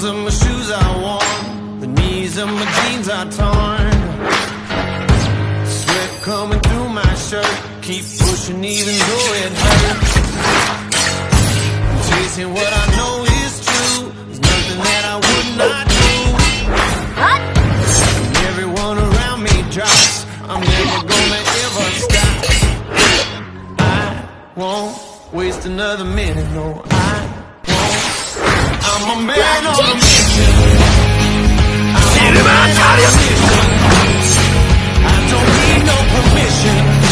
soles of my shoes are worn, the knees of my jeans are torn. Sweat coming through my shirt, keep pushing even though it hurts. I'm chasing what I know is true, there's nothing that I would not do. And everyone around me drops, I'm never gonna ever stop. I won't waste another minute, no, I won't. I'm a man on a mission. I'm a man on a mission. I don't need no permission.